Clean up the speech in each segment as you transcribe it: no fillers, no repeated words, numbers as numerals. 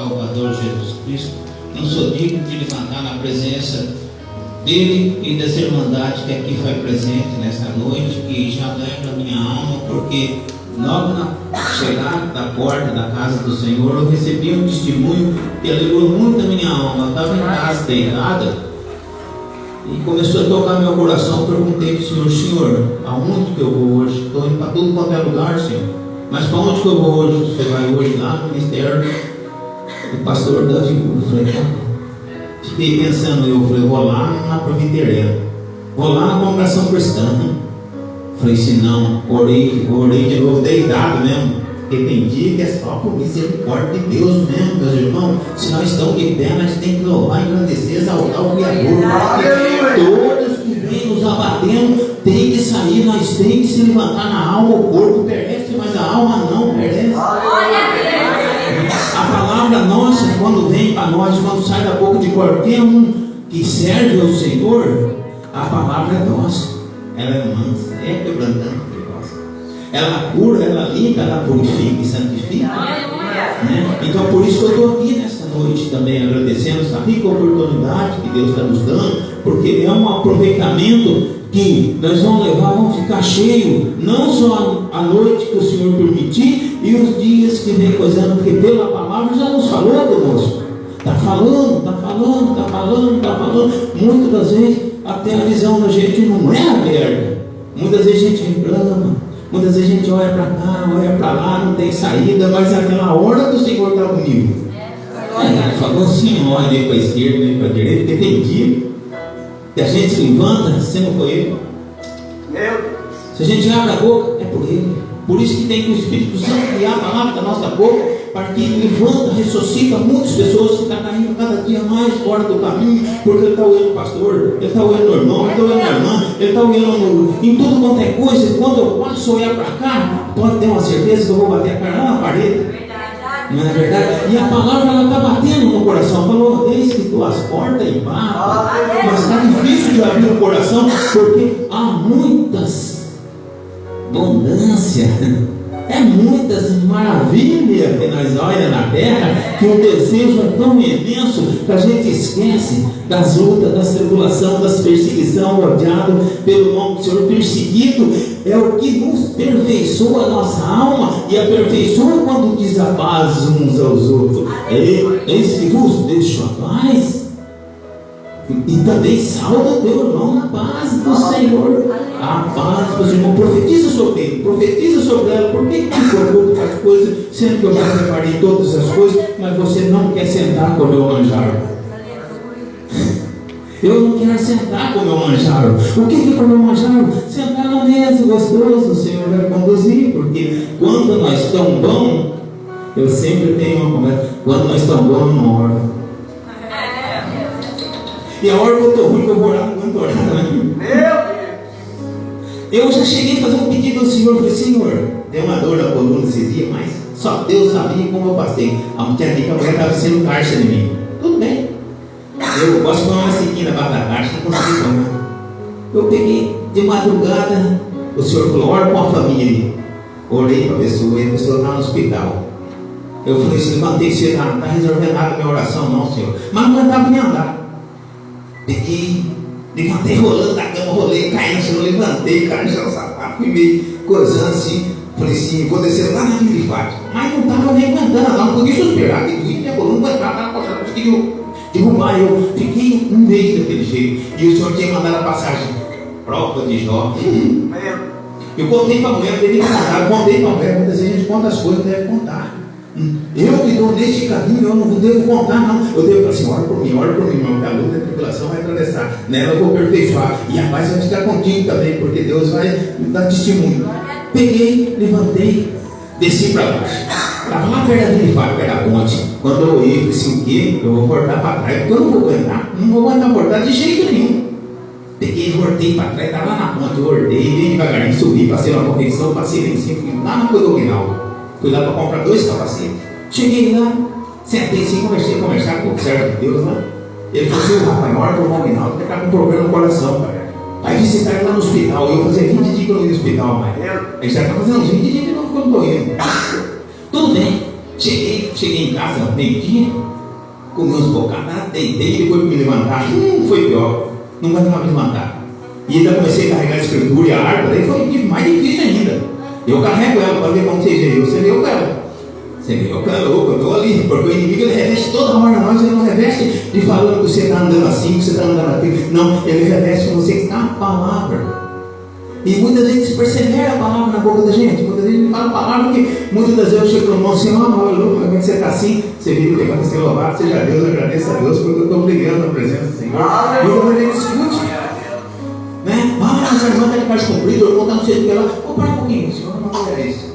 Salvador Jesus Cristo, não sou digno de levantar na presença dele e das irmandades que aqui foi presente nessa noite, que já lembra a minha alma, porque logo na chegada da porta da casa do Senhor eu recebi um testemunho que alegrou muito a minha alma. Eu estava em casa deitada e começou a tocar meu coração. Perguntei para o Senhor, aonde que eu vou hoje? Estou indo para tudo quanto é lugar, Senhor, mas para onde que eu vou hoje? Você vai hoje lá no ministério do pastor Davi? Eu falei, fiquei pensando, eu falei, vou lá na Providerena, vou lá na congregação cristã. Falei, se não, orei de novo, deitado mesmo, porque tem dia que é só por misericórdia de Deus mesmo, meus irmãos. Se nós estamos de pé, nós temos que louvar, engrandecer, exaltar o Criador, porque todos que vêm nos abatendo tem que sair, nós temos que se levantar na alma. O corpo perece, mas a alma não perece. A palavra nossa, quando vem para nós, quando sai da boca de qualquer um que serve ao Senhor, a palavra é nossa. Ela é mansa, é quebrantando, ela cura, ela limpa, ela purifica e santifica, né? Então por isso que eu estou aqui nessa noite também agradecendo essa rica oportunidade que Deus está nos dando, porque é um aproveitamento que nós vamos levar, vamos ficar cheio, não só a noite que o Senhor permitir e os dias que vem coisando, porque pela palavra já nos falou conosco, está falando, muitas das vezes até a visão da gente não é aberta, muitas vezes a gente reclama, muitas vezes a gente olha para cá, olha para lá, não tem saída, mas aquela hora do Senhor está comigo. Ele falou assim, não olha nem para a esquerda nem para a direita, porque tem dia que a gente se levanta, se não foi ele. Se a gente abre a boca, é por ele. Por isso que tem que o Espírito Santo criar a palavra da nossa boca, para que levanta, ressuscita muitas pessoas que estão caindo cada dia mais fora do caminho, porque ele está olhando o pastor, ele está olhando o irmão, ele está olhando a irmã, ele está olhando em tudo quanto é coisa. Quando eu passo a olhar para cá, pode ter uma certeza que eu vou bater a cara lá na parede. Não é verdade? E a palavra ela está batendo no coração. Falou, eis que tuas portas e batem. Mas está difícil de abrir o coração, porque há muitas abundância, é muitas maravilhas que nós olhamos na terra, que o desejo é tão imenso que a gente esquece das lutas, das tribulações, das perseguições, odiado pelo nome do Senhor, perseguido é o que nos aperfeiçoa a nossa alma, e aperfeiçoa quando diz a paz uns aos outros. Eis que vos deixo a paz, e também salva teu irmão na paz do Senhor. A paz do Senhor, profetiza sobre ele, profetiza sobre ela. Por que te preocupa com as coisas, sendo que eu já preparei todas as coisas, mas você não quer sentar com o meu manjar? Eu não quero sentar com o meu manjar. O que é o meu manjar? Sentar na mesa, gostoso. O Senhor vai conduzir, porque quando nós estamos bons, eu sempre tenho uma conversa, quando nós estamos bons, eu não oro. E a hora que eu estou ruim, que eu vou orar, não vou orar também. Eu já cheguei a fazer um pedido ao Senhor. Falei, Senhor, deu uma dor na coluna esse dia, mas só Deus sabia como eu passei. A mulher que a mulher estava sendo caixa de mim. Tudo bem. Eu gosto de tomar uma sequinha debaixo da caixa, não consegui tomar. Eu peguei de madrugada, o Senhor falou, ora com a família. Orei para a pessoa, e a pessoa estava no hospital. Eu falei, se levantei cedo, não está resolvendo nada a minha oração, não, Senhor. Mas não aguentava nem andar. Peguei, levantei rolando da cama, rolei, caí no chão, levantei, caí no chão, sapato, fui meio coisando assim. Falei assim, vou descer lá na Vila de Fátima. Mas não estava nem aguentando, não podia suspirar, que doía, minha coluna não aguentava, não conseguia derrubar. Eu fiquei um mês daquele jeito. E o Senhor tinha mandado a passagem, prova de Jó. Eu contei para a mulher, teve que contar, contei para a mulher, muitas vezes a gente conta as coisas, deve contar. Eu que estou nesse caminho, eu não devo contar, não. Eu devo falar assim, ora por mim, irmão, que a luta e a tribulação vai atravessar. Nela eu vou aperfeiçoar. E a paz vai ficar contigo também, porque Deus vai dar testemunho. Peguei, levantei, desci para baixo. Estava lá perto da Vila de Fátima, perto da ponte. Quando eu olhei, eu disse, o quê? Eu vou cortar para trás, porque eu não vou aguentar. Não vou aguentar cortar de jeito nenhum. Peguei, voltei para trás, estava lá na ponte, eu ordei, bem devagarinho, subi, passei uma convenção, passei lá em cima, fui lá na Codoguinal. Fui lá para comprar 2 capacetes. Cheguei lá, sentei assim, conversar com o servo de Deus lá. Ele falou assim, rapaz, na hora que eu vou ao Minaldo, ele está com um problema no coração, cara. Aí visitar ele lá no hospital. Eu fazia 20 dias que eu não ia no hospital, mas ele já está fazendo uns 20 dias que eu não estou indo. Tudo bem. Cheguei em casa, meio-dia, comi uns bocados, deitei, depois que me levantar, foi pior, não vai me levantar. E ainda comecei a carregar a escritura e a harpa, daí foi mais difícil ainda. Eu carrego ela para ver como você vê, você vê o cara. Você vê o cara louco, eu estou ali, porque o inimigo ele reveste toda hora nós, ele não reveste de falando que você está andando assim, que você está andando aqui. Não, ele reveste com você a palavra. E muitas vezes persevera a palavra na boca da gente. Muitas vezes ele fala a palavra que muitas das vezes eu chego para o irmão assim, louco, como é que você está assim? Você vira e pega para ser louvado, seja Deus, agradeça a Deus, porque eu estou brigando na presença do Senhor. E eu ele discute. Né? Mas a irmã está de caixa comprida, o irmão está no centro dela. Para um pouquinho, o Senhor não era isso.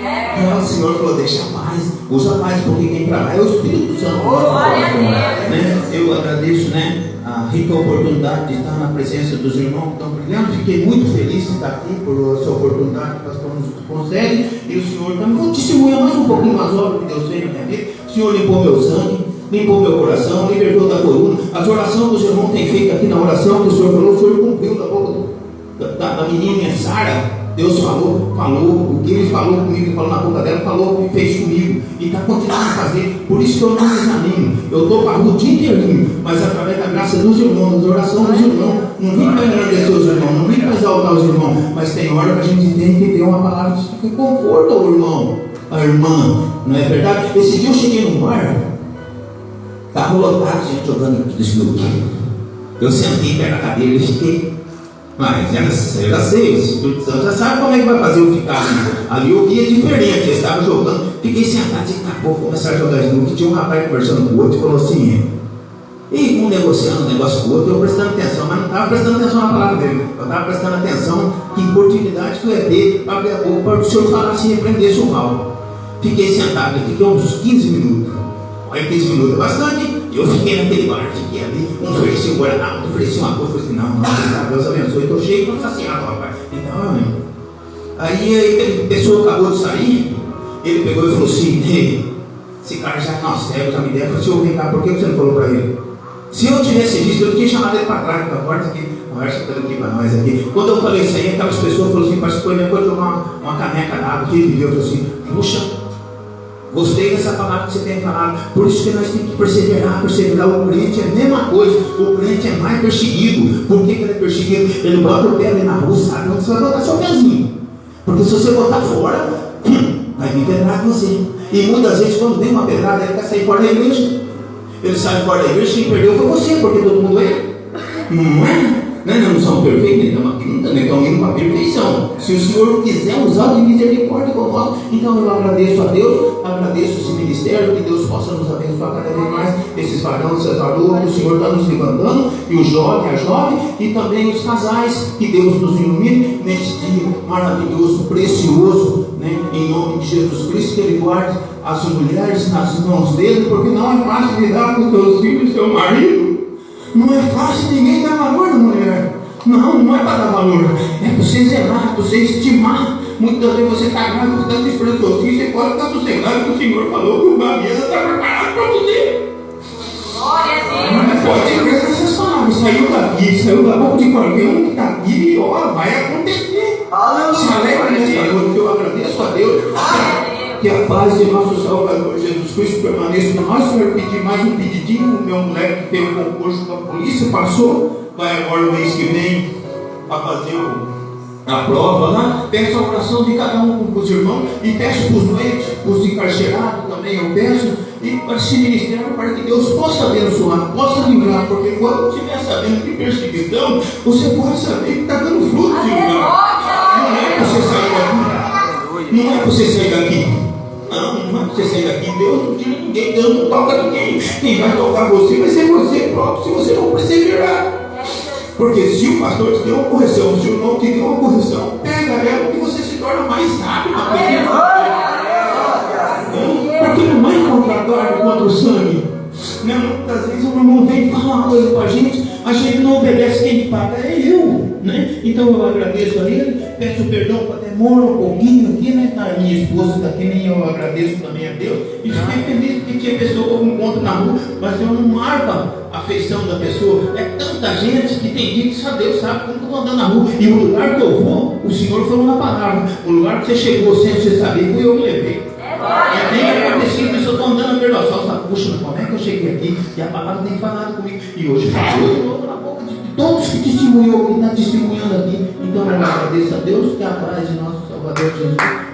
O Senhor falou, deixa a paz, usa a paz, porque quem para lá é o Espírito Santo. Né? Eu agradeço, né, a rica oportunidade de estar na presença dos irmãos que estão brilhando. Fiquei muito feliz de estar aqui por essa oportunidade que o pastor nos concede. E o Senhor também vou testemunhar mais um pouquinho as obras que Deus fez na minha vida. O Senhor limpou meu sangue, limpou meu coração, libertou da coluna. As orações que os irmãos têm feito aqui na oração que o Senhor falou, o Senhor cumpriu da boca da menininha Sara. Deus falou, o que Ele falou comigo, falou na boca dela, falou e fez comigo, e está continuando a fazer. Por isso que eu não desanimo. Eu estou para o dia inteirinho, mas através da graça dos irmãos, da oração dos irmãos, não vim para agradecer os irmãos, não vim para exaltar os irmãos, mas tem hora que a gente tem que ter uma palavra que conforta o irmão, a irmã, não é verdade? Esse dia eu cheguei no bar, estava lotado de gente jogando desnudo. Eu sentei perto da cadeira e fiquei. Mas eu já sei, o Espírito Santo já sabe como é que vai fazer eu ficar ali. Ali eu via diferente, eles estavam jogando, fiquei sentado e acabou, começaram a jogar junto. Tinha um rapaz conversando com o outro e falou assim, e um negociando um negócio com o outro, eu prestando atenção, mas não estava prestando atenção na palavra dele, eu estava prestando atenção que oportunidade que eu ia ter para abrir a boca para o senhor falar assim, repreendesse o mal. Fiquei sentado, fiquei uns 15 minutos. Olha, 15 minutos é bastante. Eu fiquei naquele bar, fiquei ali, um oferecia um guardanapo, oferecia uma coisa, eu falei assim, não, Deus abençoe, estou cheio de saciado, rapaz. Então, amém. Aí a pessoa acabou de sair, ele pegou e falou assim, ei, esse cara já é nosso cego, já me deu, eu falei, senhor, vem cá, por que você não falou para ele? Se eu tivesse visto, eu tinha chamado ele para trás da porta aqui, conversa aqui para nós aqui. Quando eu falei isso aí, aquelas pessoas falaram assim, pastor, ele pode tomar uma caneca d'água aqui, e eu falei assim, puxa, gostei dessa palavra que você tem falado. Por isso que nós temos que perseverar. O crente é a mesma coisa. O crente é mais perseguido. Por que ele é perseguido? Ele bota o pé ali na rua, sabe onde você vai botar seu pezinho. Porque se você botar fora, vai vir pedrada em você. E muitas vezes quando vem uma pedrada, ele quer sair fora da igreja. Ele sai fora da igreja, quem perdeu foi você, porque todo mundo é. Não é? Nós não somos perfeitos, não estamos indo para a perfeição. Se o Senhor quiser usar de misericórdia com nós, então eu agradeço a Deus, agradeço esse ministério, que Deus possa nos abençoar cada vez mais. Esses varões, essas varoas, o Senhor está nos levantando, e o jovem, a jovem, e também os casais, que Deus nos ilumine nesse dia maravilhoso, precioso, né? Em nome de Jesus Cristo, que Ele guarde as mulheres nas mãos dele, porque não é fácil lidar com os teus filhos e seu marido. Não é fácil ninguém dar valor na mulher. Não é para dar valor. É para você zelar, para você estimar. Muitas vezes você está grávida, você está esperando seus filhos, você pode estar sossegado, que o Senhor falou que o babinha está preparado para você. Glória a Deus. Pode crer nessas palavras. Saiu da boca de qualquer um que está aqui e ó, vai acontecer. Se alegra nessa noite, eu agradeço a Deus. Que a paz de nosso Salvador Jesus Cristo permaneça com nós. Quero pedir mais um pedidinho. O meu moleque que teve um concurso com a polícia, passou, vai agora no mês que vem a fazer a prova lá. Peço a oração de cada um dos irmãos e peço para os doentes, para os encarcerados também eu peço, e para esse ministério, para que Deus possa abençoar, possa livrar, porque quando estiver sabendo de perseguição, você pode saber que está dando fruto de livrar. Não é para você sair daqui, não é para você sair daqui. Não é você sair daqui, Deus não tira ninguém, Deus não toca ninguém. Quem vai tocar você vai ser você próprio, se você não perseverar. Porque se o pastor te deu uma correção, se o irmão te deu uma correção, pega ela que você se torna mais sábio. Porque não é contratório contra o sangue. Muitas vezes o irmão vem e fala uma coisa para a gente não obedece, quem paga é eu. Então eu agradeço a ele, peço perdão para demora um pouquinho aqui, a minha esposa está aqui, nem eu agradeço também a Deus. E fiquei feliz porque tinha pessoa que eu encontro na rua, mas eu não marco a afeição da pessoa. É tanta gente que tem dia que só Deus sabe como estou andando na rua. E o lugar que eu vou, o Senhor falou na palavra. O lugar que você chegou sem você saber, fui eu que levei. Tem acontecido isso, eu estou andando a perdoar. Só fala, puxa, como é que eu cheguei aqui e a palavra tem falado comigo? E hoje falou de novo na boca de todos que testemunhou, que está testemunhando aqui. Então eu agradeço a Deus, que é a paz de nosso Salvador Jesus